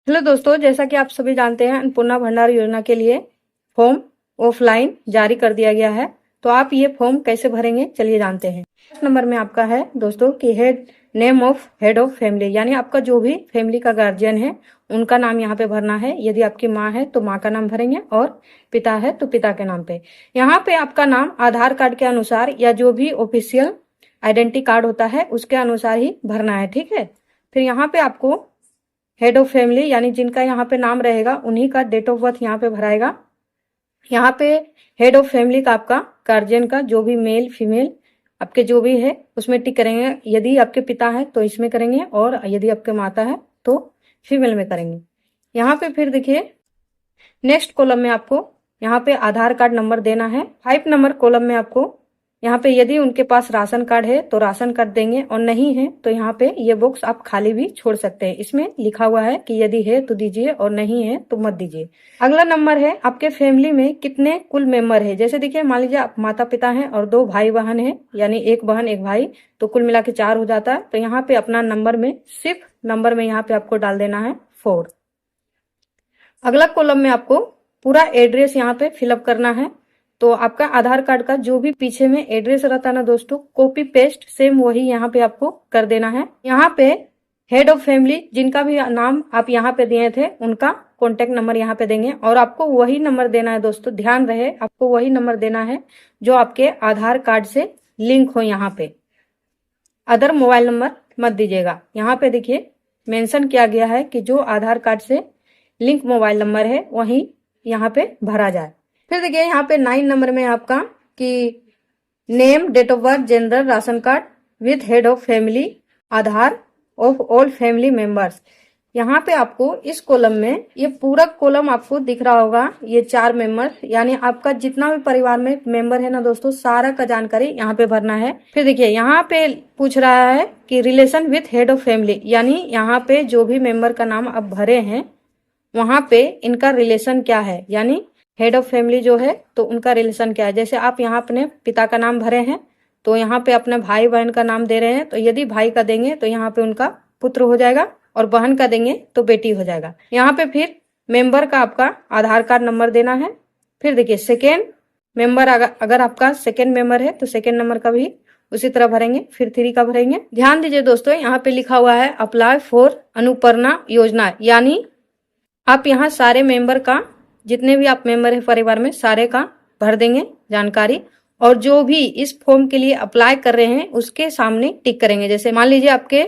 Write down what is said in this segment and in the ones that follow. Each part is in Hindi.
हेलो दोस्तों, जैसा कि आप सभी जानते हैं अन्नपूर्णा भंडार योजना के लिए फॉर्म ऑफलाइन जारी कर दिया गया है। तो आप ये फॉर्म कैसे भरेंगे, चलिए जानते हैं। फर्स्ट नंबर में आपका है दोस्तों कि name of head of family, यानी आपका जो भी फैमिली का गार्जियन है उनका नाम यहाँ पे भरना है। यदि आपकी माँ है तो माँ का नाम भरेंगे और पिता है तो पिता के नाम पे। यहाँ पे आपका नाम आधार कार्ड के अनुसार या जो भी ऑफिशियल आइडेंटिटी कार्ड होता है उसके अनुसार ही भरना है, ठीक है। फिर यहाँ पे आपको हेड ऑफ फैमिली यानी जिनका यहाँ पे नाम रहेगा उन्हीं का डेट ऑफ बर्थ यहाँ पे भराएगा। यहाँ पे हेड ऑफ फैमिली का आपका गार्जियन का जो भी मेल फीमेल आपके जो भी है उसमें टिक करेंगे। यदि आपके पिता है तो इसमें करेंगे और यदि आपके माता है तो फीमेल में करेंगे। यहाँ पे फिर देखिए नेक्स्ट कॉलम में आपको यहाँ पे आधार कार्ड नंबर देना है। 5 नंबर कॉलम में आपको यहाँ पे यदि उनके पास राशन कार्ड है तो राशन कार्ड देंगे और नहीं है तो यहाँ पे ये बॉक्स आप खाली भी छोड़ सकते हैं। इसमें लिखा हुआ है कि यदि है तो दीजिए और नहीं है तो मत दीजिए। अगला नंबर है आपके फैमिली में कितने कुल मेंबर है। जैसे देखिए मान लीजिए आप माता पिता हैं और 2 भाई बहन है, यानी 1 बहन 1 भाई, तो कुल मिला के 4 हो जाता है। तो यहाँ पे अपना नंबर में सिर्फ नंबर में यहाँ पे आपको डाल देना है 4। अगला कॉलम में आपको पूरा एड्रेस यहाँ पे फिलअप करना है। तो आपका आधार कार्ड का जो भी पीछे में एड्रेस रहता है ना दोस्तों, कॉपी पेस्ट सेम वही यहाँ पे आपको कर देना है। यहाँ पे हेड ऑफ फैमिली जिनका भी नाम आप यहाँ पे दिए थे उनका कॉन्टेक्ट नंबर यहाँ पे देंगे और आपको वही नंबर देना है दोस्तों। ध्यान रहे आपको वही नंबर देना है जो आपके आधार कार्ड से लिंक हो। यहाँ पे अदर मोबाइल नंबर मत दीजिएगा। यहाँ पे देखिए मेंशन किया गया है कि जो आधार कार्ड से लिंक मोबाइल नंबर है वही यहाँ पे भरा जाए। फिर देखिए यहाँ पे 9 नंबर में आपका कि name date of birth gender ration card with head of family Aadhaar of all family members. यहाँ पे आपको इस कॉलम में ये पूरा कॉलम आपको दिख रहा होगा, ये 4 मेंबर यानी आपका जितना भी परिवार में मेंबर है ना दोस्तों सारा का जानकारी यहाँ पे भरना है। फिर देखिए यहाँ पे पूछ रहा है कि relation with head of family, यानी यहाँ पे जो भी मेंबर का नाम आप भरे हैं वहां पे इनका रिलेशन क्या है, यानी हेड ऑफ फैमिली जो है तो उनका रिलेशन क्या है। जैसे आप यहाँ अपने पिता का नाम भरे हैं तो यहाँ पे अपने भाई बहन का नाम दे रहे हैं, तो यदि भाई का देंगे तो यहाँ पे उनका पुत्र हो जाएगा और बहन का देंगे तो बेटी हो जाएगा। यहाँ पे फिर मेंबर का आपका आधार कार्ड नंबर देना है। फिर देखिए सेकेंड मेंबर अगर आपका सेकेंड मेंबर है तो सेकेंड नंबर का भी उसी तरह भरेंगे। फिर 3 का भरेंगे। ध्यान दीजिए दोस्तों यहाँ पे लिखा हुआ है अप्लाई फॉर अन्नपूर्णा योजना, यानी आप यहाँ सारे मेंबर का जितने भी आप मेंबर है परिवार में सारे का भर देंगे जानकारी और जो भी इस फॉर्म के लिए अप्लाई कर रहे हैं उसके सामने टिक करेंगे। जैसे मान लीजिए आपके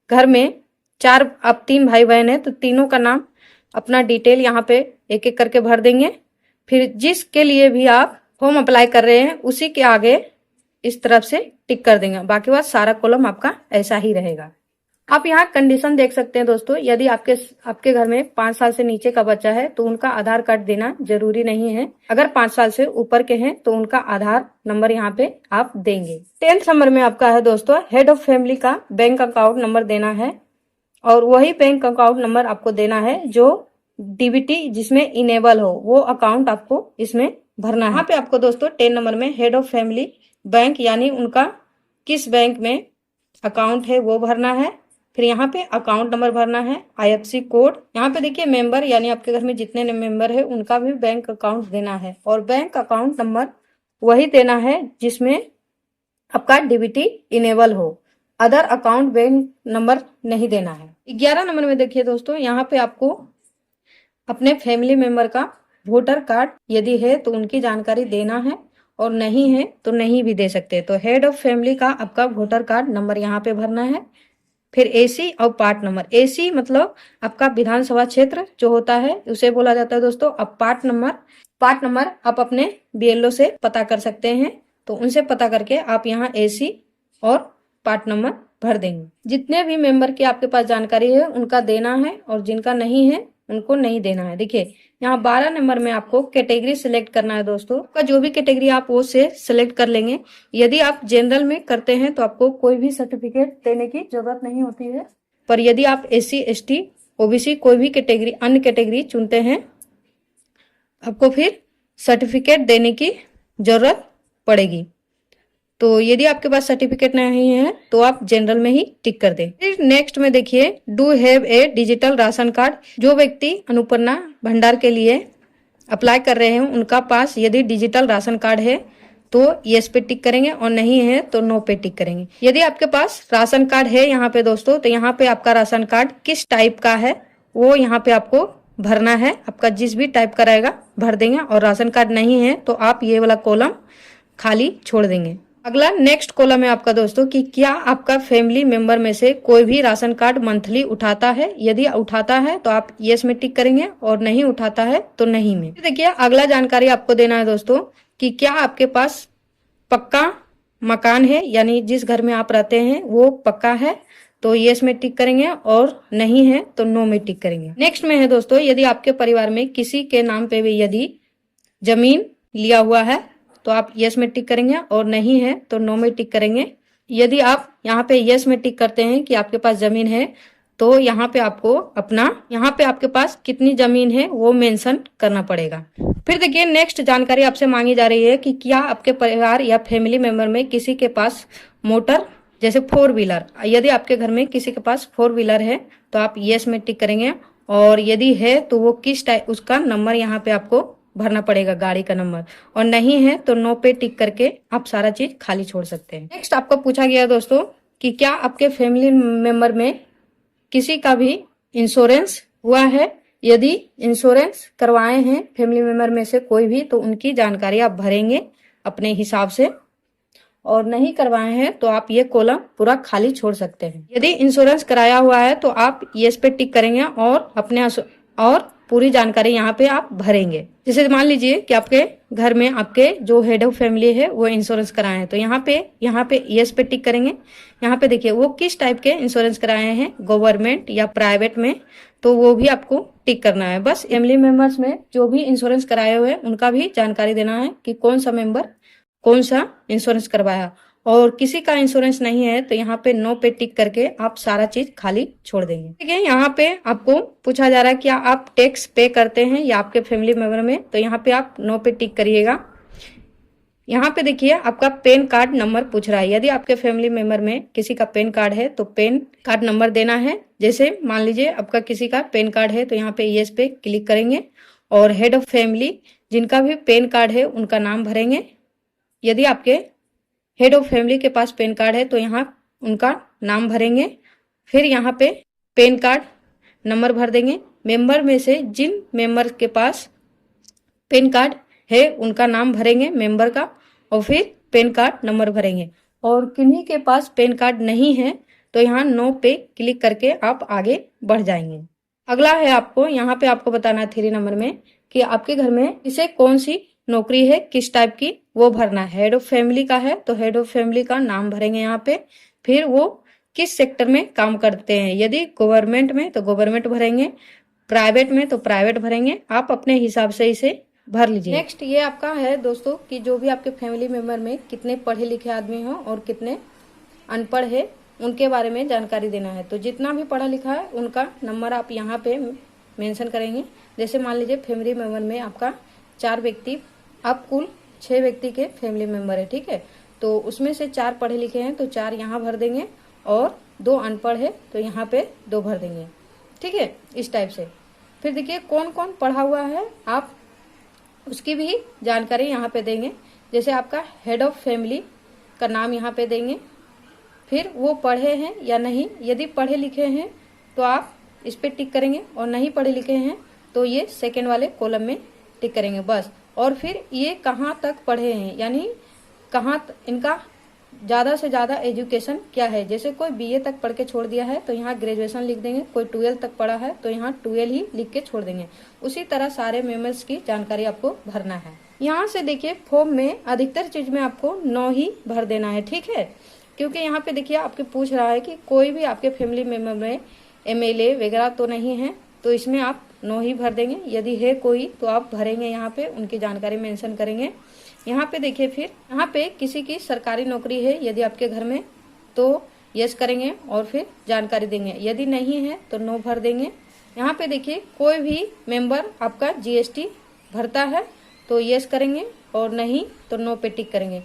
घर में 3 भाई बहन है तो तीनों का नाम अपना डिटेल यहाँ पे एक एक करके भर देंगे। फिर जिसके लिए भी आप फॉर्म अप्लाई कर रहे हैं उसी के आगे इस तरफ से टिक कर देंगे। बाकी बात सारा कॉलम आपका ऐसा ही रहेगा। आप यहाँ कंडीशन देख सकते हैं दोस्तों, यदि आपके घर में 5 साल से नीचे का बच्चा है तो उनका आधार कार्ड देना जरूरी नहीं है। अगर 5 साल से ऊपर के हैं तो उनका आधार नंबर यहाँ पे आप देंगे। 10th नंबर में आपका है दोस्तों हेड ऑफ फैमिली का बैंक अकाउंट नंबर देना है और वही बैंक अकाउंट नंबर आपको देना है जो डीबीटी जिसमें इनेबल हो वो अकाउंट आपको इसमें भरना है। यहाँ पे आपको दोस्तों 10 नंबर में हेड ऑफ फैमिली बैंक यानी उनका किस बैंक में अकाउंट है वो भरना है। फिर यहाँ पे अकाउंट नंबर भरना है, IFSC कोड। यहाँ पे देखिए मेंबर यानी आपके घर में जितने मेंबर है उनका भी बैंक अकाउंट देना है और बैंक अकाउंट नंबर वही देना है जिसमें आपका डीबीटी इनेबल हो। अदर अकाउंट बैंक नंबर नहीं देना है। 11 नंबर में देखिए दोस्तों यहाँ पे आपको अपने फैमिली मेंबर का वोटर कार्ड यदि है तो उनकी जानकारी देना है और नहीं है तो नहीं भी दे सकते। तो हेड ऑफ फैमिली का आपका वोटर कार्ड नंबर यहाँ पे भरना है। फिर AC और पार्ट नंबर। AC मतलब आपका विधानसभा क्षेत्र जो होता है उसे बोला जाता है दोस्तों। अब पार्ट नंबर आप अपने BLO से पता कर सकते हैं, तो उनसे पता करके आप यहाँ AC और पार्ट नंबर भर देंगे। जितने भी मेंबर की आपके पास जानकारी है उनका देना है और जिनका नहीं है उनको नहीं देना है। देखिए यहाँ 12 नंबर में आपको कैटेगरी सिलेक्ट करना है दोस्तों। आपका जो भी कैटेगरी आप वो से सिलेक्ट कर लेंगे। यदि आप जनरल में करते हैं तो आपको कोई भी सर्टिफिकेट देने की जरूरत नहीं होती है, पर यदि आप SC ST OBC कोई भी कैटेगरी अन्य कैटेगरी चुनते हैं आपको फिर सर्टिफिकेट देने की जरूरत पड़ेगी। तो यदि आपके पास सर्टिफिकेट नहीं है तो आप जनरल में ही टिक कर दें। फिर नेक्स्ट में देखिए, do have a digital ration card. जो व्यक्ति अन्नपूर्णा भंडार के लिए अप्लाई कर रहे हैं उनका पास यदि डिजिटल राशन कार्ड है तो यस पे टिक करेंगे और नहीं है तो नो पे टिक करेंगे। यदि आपके पास राशन कार्ड है यहाँ पे दोस्तों, तो यहाँ पे आपका राशन कार्ड किस टाइप का है वो यहाँ पे आपको भरना है। आपका जिस भी टाइप का रहेगा भर देंगे, और राशन कार्ड नहीं है तो आप ये वाला कॉलम खाली छोड़ देंगे। अगला नेक्स्ट कॉलम है आपका दोस्तों कि क्या आपका फैमिली मेंबर में से कोई भी राशन कार्ड मंथली उठाता है। यदि उठाता है तो आप यस में टिक करेंगे और नहीं उठाता है तो नहीं में। देखिए अगला जानकारी आपको देना है दोस्तों कि क्या आपके पास पक्का मकान है, यानी जिस घर में आप रहते हैं वो पक्का है तो यस में टिक करेंगे और नहीं है तो नो में टिक करेंगे। नेक्स्ट में है दोस्तों, यदि आपके परिवार में किसी के नाम पे भी यदि जमीन लिया हुआ है तो आप यस में टिक करेंगे और नहीं है तो नो में टिक करेंगे। यदि आप यहाँ पे यस में टिक करते हैं कि आपके पास जमीन है तो यहाँ पे आपको यहाँ पे आपके पास कितनी जमीन है वो मेंशन करना पड़ेगा। फिर देखिए नेक्स्ट जानकारी आपसे मांगी जा रही है कि क्या आपके परिवार या फैमिली मेंबर में किसी के पास मोटर जैसे 4 व्हीलर, यदि आपके घर में किसी के पास 4 व्हीलर है तो आप यस में टिक करेंगे, और यदि है तो वो किस टाइप उसका नंबर यहाँ पे आपको भरना पड़ेगा, गाड़ी का नंबर, और नहीं है तो नो पे टिक करके आप सारा चीज खाली छोड़ सकते हैं। नेक्स्ट आपको पूछा गया दोस्तों कि क्या आपके फैमिली मेंबर में किसी का भी इंश्योरेंस हुआ है। यदि इंश्योरेंस करवाए हैं फैमिली मेंबर में से कोई भी तो उनकी जानकारी आप भरेंगे अपने हिसाब से, और नहीं करवाए हैं तो आप ये कॉलम पूरा खाली छोड़ सकते हैं। यदि इंश्योरेंस कराया हुआ है तो आप यस पे टिक करेंगे और अपने और पूरी जानकारी यहाँ पे आप भरेंगे। जैसे मान लीजिए कि आपके घर में आपके जो हेड ऑफ फैमिली है वो इंश्योरेंस कराए हैं तो यहाँ पे यस पे टिक करेंगे। यहाँ पे देखिए वो किस टाइप के इंश्योरेंस कराए हैं, गवर्नमेंट या प्राइवेट में, तो वो भी आपको टिक करना है। बस फैमिली मेंबर्स में जो भी इंश्योरेंस कराए हुए हैं उनका भी जानकारी देना है कि कौन सा मेंबर कौन सा इंश्योरेंस करवाया, और किसी का इंश्योरेंस नहीं है तो यहाँ पे नो पे टिक करके आप सारा चीज खाली छोड़ देंगे। ठीक है, यहाँ पे आपको पूछा जा रहा है क्या आप टैक्स पे करते हैं या आपके फैमिली मेंबर में, तो यहाँ पे आप नो पे टिक करिएगा। यहाँ पे देखिए आपका पैन कार्ड नंबर पूछ रहा है। यदि आपके फैमिली मेंबर में किसी का पैन कार्ड है तो पैन कार्ड नंबर देना है। जैसे मान लीजिए आपका किसी का पैन कार्ड है तो यहाँ पे यस पे क्लिक करेंगे, और हेड ऑफ फैमिली जिनका भी पैन कार्ड है उनका नाम भरेंगे। यदि आपके हेड ऑफ फैमिली के पास पैन कार्ड है तो यहाँ उनका नाम भरेंगे। फिर यहाँ पे पैन कार्ड नंबर भर देंगे। मेंबर में से जिन मेंबर के पास पैन कार्ड है उनका नाम भरेंगे मेंबर का, और फिर पैन कार्ड नंबर भरेंगे। और किन्हीं के पास पैन कार्ड नहीं है तो यहाँ नो पे क्लिक करके आप आगे बढ़ जाएंगे। अगला है आपको यहाँ पे आपको बताना है 3 नंबर में कि आपके घर में इसे कौन सी नौकरी है, किस टाइप की, वो भरना है। हेड ऑफ फैमिली का है तो हेड ऑफ फैमिली का नाम भरेंगे यहाँ पे। फिर वो किस सेक्टर में काम करते हैं, यदि गवर्नमेंट में तो गवर्नमेंट भरेंगे, प्राइवेट में तो प्राइवेट भरेंगे। आप अपने हिसाब से इसे भर लीजिए। नेक्स्ट ये आपका है दोस्तों कि जो भी आपके फैमिली मेंबर में कितने पढ़े लिखे आदमी हो और कितने अनपढ़ है उनके बारे में जानकारी देना है। तो जितना भी पढ़ा लिखा है उनका नंबर आप यहाँ पे मेंशन करेंगे। जैसे मान लीजिए फैमिली मेंबर में आपका 4 व्यक्ति, आप कुल 6 व्यक्ति के फैमिली मेंबर है, ठीक है, तो उसमें से 4 पढ़े लिखे हैं तो 4 यहाँ भर देंगे, और 2 अनपढ़ है तो यहाँ पे 2 भर देंगे। ठीक है, इस टाइप से। फिर देखिए कौन कौन पढ़ा हुआ है आप उसकी भी जानकारी यहाँ पे देंगे। जैसे आपका हेड ऑफ फैमिली का नाम यहाँ पे देंगे, फिर वो पढ़े हैं या नहीं। यदि पढ़े लिखे हैं तो आप इस पे टिक करेंगे, और नहीं पढ़े लिखे हैं तो ये सेकेंड वाले कॉलम में टिक करेंगे बस। और फिर ये कहाँ तक पढ़े हैं, यानी कहाँ इनका ज़्यादा से ज़्यादा एजुकेशन क्या है। जैसे कोई बीए तक पढ़ के छोड़ दिया है तो यहाँ ग्रेजुएशन लिख देंगे, कोई 12 तक पढ़ा है तो यहाँ 12 ही लिख के छोड़ देंगे। उसी तरह सारे मेंबर्स की जानकारी आपको भरना है। यहाँ से देखिए फॉर्म में अधिकतर चीज में आपको 9 ही भर देना है, ठीक है, क्योंकि यहाँ पे देखिए आपके पूछ रहा है कि कोई भी आपके फैमिली मेंबर में एमएलए वगैरह तो नहीं है, तो इसमें आप 9 ही भर देंगे। यदि है कोई तो आप भरेंगे, यहाँ पे उनकी जानकारी मेंशन करेंगे। यहाँ पे देखिए फिर यहाँ पे किसी की सरकारी नौकरी है यदि आपके घर में तो यस करेंगे और फिर जानकारी देंगे। यदि नहीं है तो नो भर देंगे। यहाँ पे देखिए कोई भी मेंबर आपका जीएसटी भरता है तो यस करेंगे, और नहीं तो नो पे टिक करेंगे।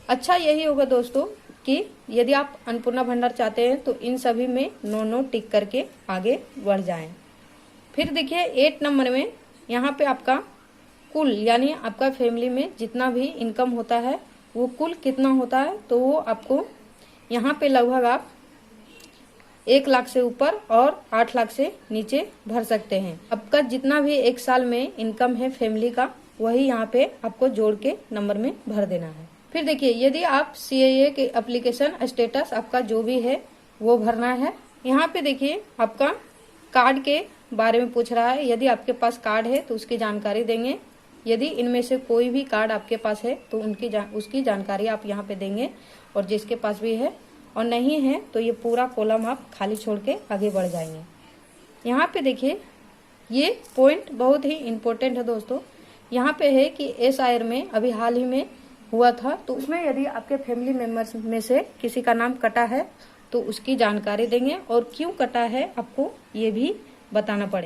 अच्छा यही होगा दोस्तों कि यदि आप अन्नपूर्णा भंडार चाहते हैं तो इन सभी में नो टिक करके आगे बढ़ जाएं। फिर देखिए 8 नंबर में यहाँ पे आपका कुल यानी आपका फैमिली में जितना भी इनकम होता है वो कुल कितना होता है, तो वो आपको यहाँ पे लगभग आप 1 लाख से ऊपर और 8 लाख से नीचे भर सकते हैं। आपका जितना भी एक साल में इनकम है फैमिली का वही यहाँ पे आपको जोड़ के नंबर में भर देना है। फिर देखिए यदि आप CAA के एप्लीकेशन स्टेटस आपका जो भी है वो भरना है। यहाँ पे देखिए आपका कार्ड के बारे में पूछ रहा है। यदि आपके पास कार्ड है तो उसकी जानकारी देंगे। यदि इनमें से कोई भी कार्ड आपके पास है तो उसकी जानकारी आप यहाँ पे देंगे, और जिसके पास भी है और नहीं है तो ये पूरा कॉलम आप खाली छोड़ के आगे बढ़ जाएंगे। यहाँ पे देखिए ये पॉइंट बहुत ही इम्पोर्टेंट है दोस्तों। यहाँ पे है कि SIR में अभी हाल ही में हुआ था, तो उसमें यदि आपके फैमिली मेंबर्स में से किसी का नाम कटा है तो उसकी जानकारी देंगे, और क्यों कटा है आपको ये भी बताना पड़ेगा।